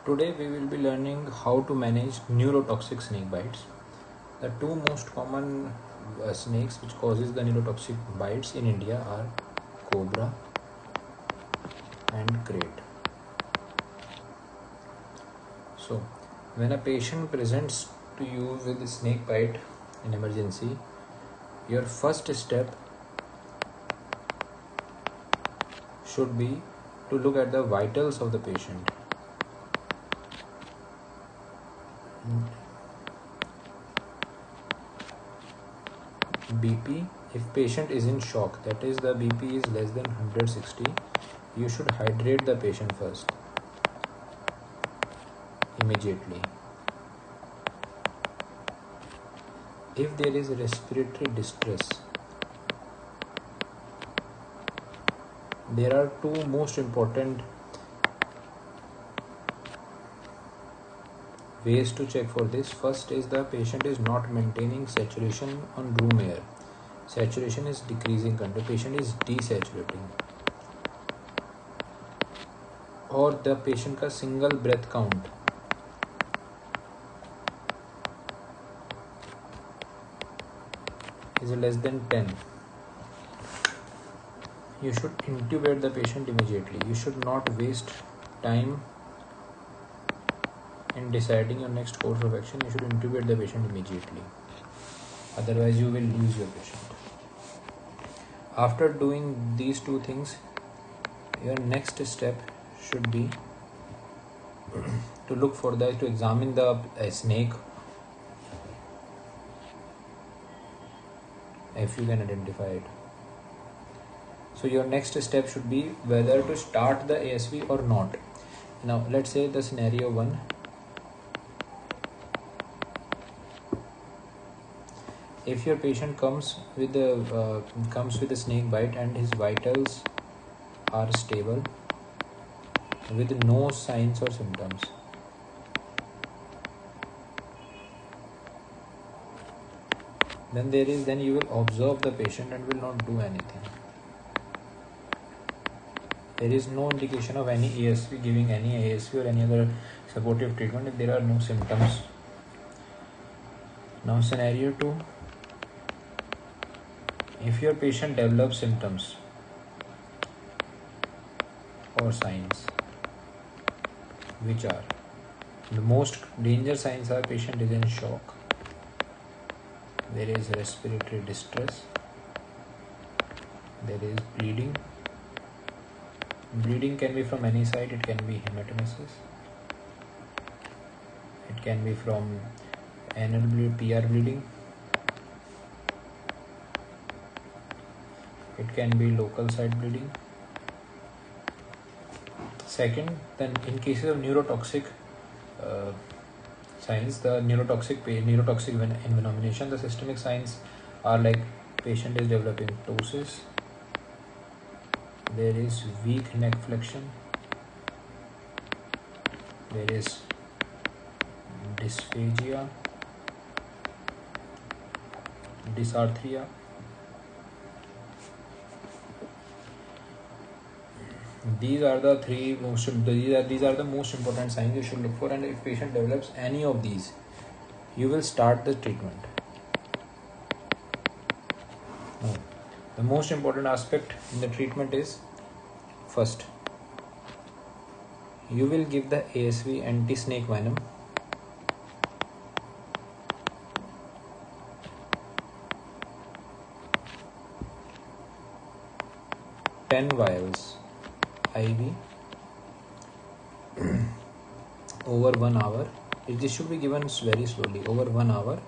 Today we will be learning how to manage neurotoxic snake bites. The two most common snakes which causes the neurotoxic bites in India are cobra and crate. So when a patient presents to you with a snake bite in emergency, your first step should be to look at the vitals of the patient. BP, if patient is in shock, that is the BP is less than 160, you should hydrate the patient first, immediately. If there is respiratory distress, there are two most important ways to check for this. First is the patient is not maintaining saturation on room air. Saturation is decreasing, the patient is desaturating. और the patient का single breath count is less than 10. You should intubate the patient immediately. You should not waste time in deciding your next course of action. You should intubate the patient immediately. Otherwise, you will lose your patient. After doing these two things, your next step should be to examine the snake, if you can identify it. So your next step should be whether to start the ASV or not. Now let's say the scenario 1. If your patient comes with a snake bite and his vitals are stable with no signs or symptoms, then you will observe the patient and will not do anything. There is no indication of any ASV, giving any ASV or any other supportive treatment if there are no symptoms. Now scenario 2. If your patient develops symptoms or signs, which are the most danger signs, are patient is in shock, there is respiratory distress, there is bleeding. Bleeding can be from any side. It can be hematemesis, it can be from anal PR bleeding, it can be local site bleeding. Second, then in cases of neurotoxic signs, the neurotoxic envenomation, the systemic signs are like patient is developing ptosis, there is weak neck flexion, there is dysphagia, dysarthria. These are the most important signs you should look for, and if patient develops any of these, you will start the treatment. Now, the most important aspect in the treatment is, first, you will give the ASV anti-snake venom, ten vials IV over 1 hour. This should be given very slowly, over 1 hour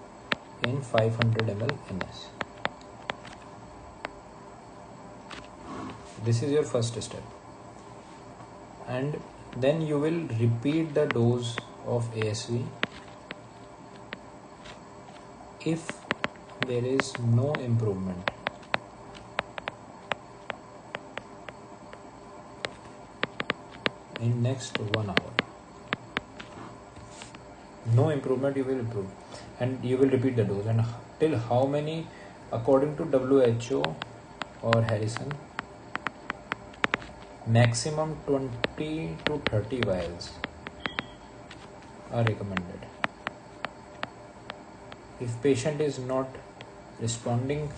in 500 ml NS. This is your first step, and then you will repeat the dose of ASV if there is no improvement. In next 1 hour, no improvement, you will improve, and you will repeat the dose. And till how many? According to WHO or Harrison, maximum 20 to 30 vials are recommended. If patient is not responding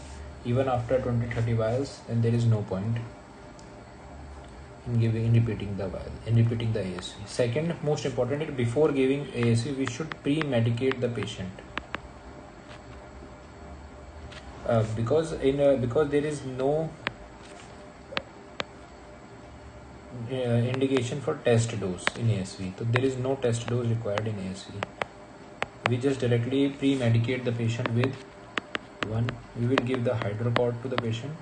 even after 20-30 vials, then there is no point in repeating the ASV. Second most important, before giving ASV, we should pre-medicate the patient. Because there is no indication for test dose in ASV, so there is no test dose required in ASV. We just directly pre-medicate the patient with one. We will give the hydrocort to the patient,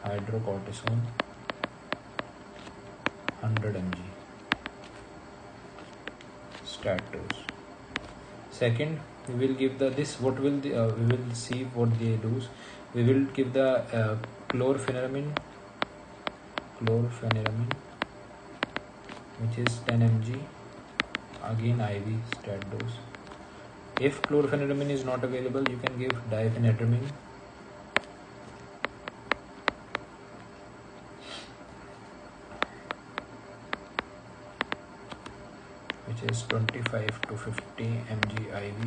hydrocortisone 100 mg stat dose. Second, we will give we will see what they do. We will give the chlorpheniramine, which is 10 mg, again IV stat dose. If chlorpheniramine is not available, you can give diphenhydramine, which is 25 to 50 mg IV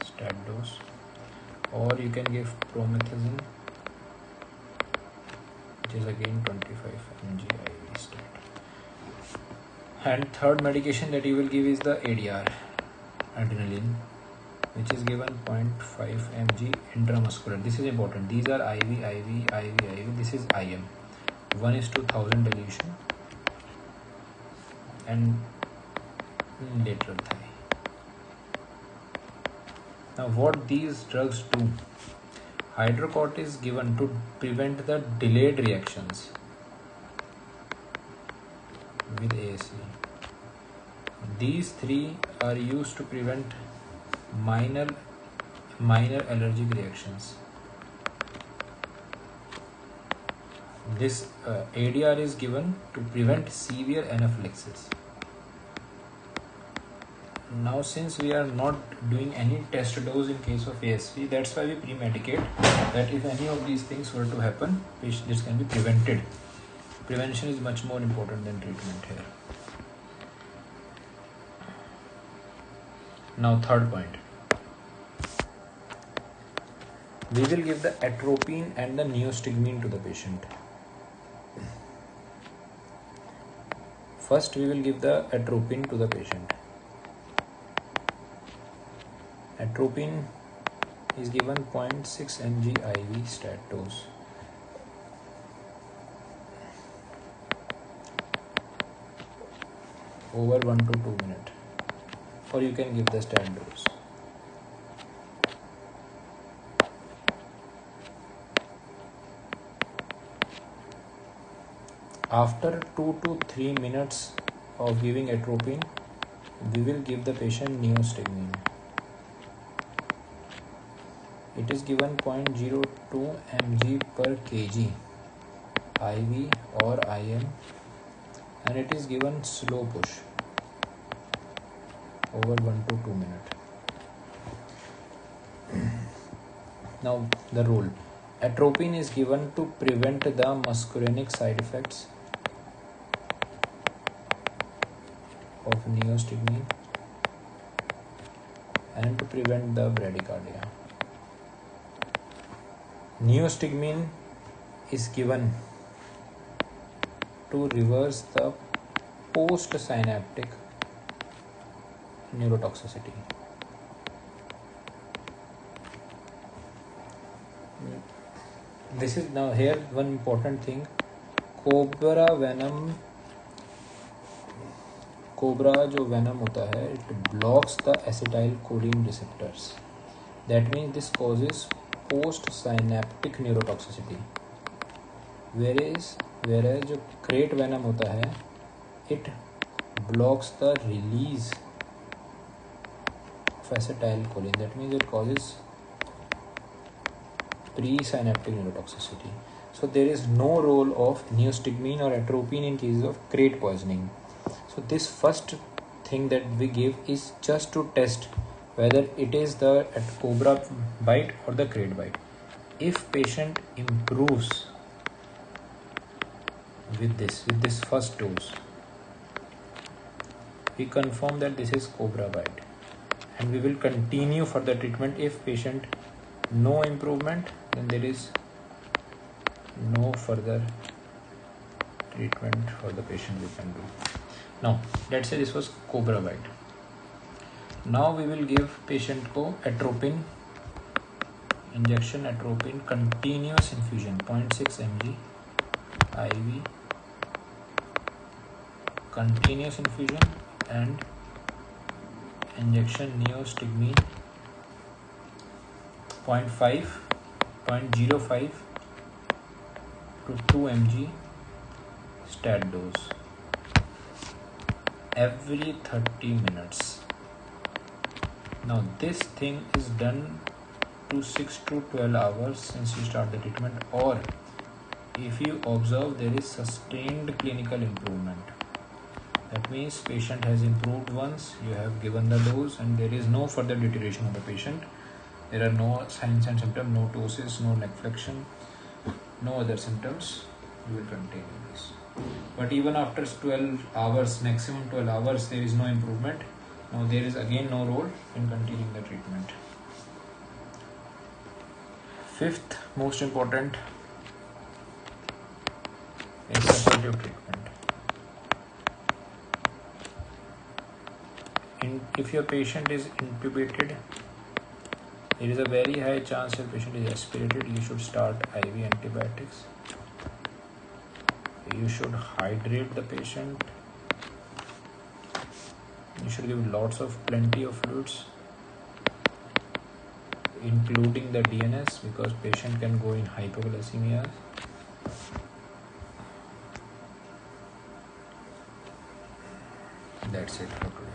stat dose, or you can give promethazine, which is again 25 mg IV stat. And third medication that you will give is the ADR, adrenaline, which is given 0.5 mg intramuscular. This is important. These are IV. This is IM. 1:1000 dilution and lateral thigh. Now, what these drugs do? Hydrocort is given to prevent the delayed reactions with ASV. These three are used to prevent minor allergic reactions. This ADR is given to prevent severe anaphylaxis. Now, since we are not doing any test dose in case of ASV, that's why we pre-medicate, that if any of these things were to happen, this can be prevented. Prevention is much more important than treatment here. Now, third point. We will give the atropine and the neostigmine to the patient. First, we will give the atropine to the patient. Atropine is given 0.6 mg IV stat dose. Over 1 to 2 minutes, or you can give the stat dose. After 2 to 3 minutes of giving atropine, we will give the patient neostigmine. It is given 0.02 mg per kg IV or IM, and it is given slow push over 1 to 2 minutes. Now, the role. Atropine is given to prevent the muscarinic side effects of neostigmine and to prevent the bradycardia. Neostigmine is given to reverse the post-synaptic neurotoxicity. This is now here one important thing. Cobra जो venom होता है, it blocks the acetylcholine receptors. That means this causes post-synaptic neurotoxicity. Whereas जो crate venom होता है, it blocks the release of acetylcholine. That means it causes pre-synaptic neurotoxicity. So there is no role of neostigmine or atropine in cases of crate poisoning. So this first thing that we give is just to test whether it is the cobra bite or the crate bite. If patient improves with this first dose, we confirm that this is cobra bite, and we will continue for the treatment. If patient no improvement, then there is no further treatment for the patient we can do. Now let's say this was cobra bite. Now we will give patient को atropine injection, atropine continuous infusion 0.6 mg IV continuous infusion, and injection neostigmine 0.05 to 2 mg stat dose every 30 minutes. Now this thing is done to 6 to 12 hours since you start the treatment, or if you observe there is sustained clinical improvement. That means patient has improved once, you have given the dose, and there is no further deterioration of the patient. There are no signs and symptoms, no ptosis, no neck flexion, no other symptoms. You will continue this. But even after 12 hours, maximum 12 hours, there is no improvement. Now there is again no role in continuing the treatment. Fifth most important is supportive treatment. If your patient is intubated, there is a very high chance your patient is aspirated. You should start IV antibiotics. You should hydrate the patient. You should give plenty of fluids, including the DNS, because patient can go in hypoglycemia. That's it for today.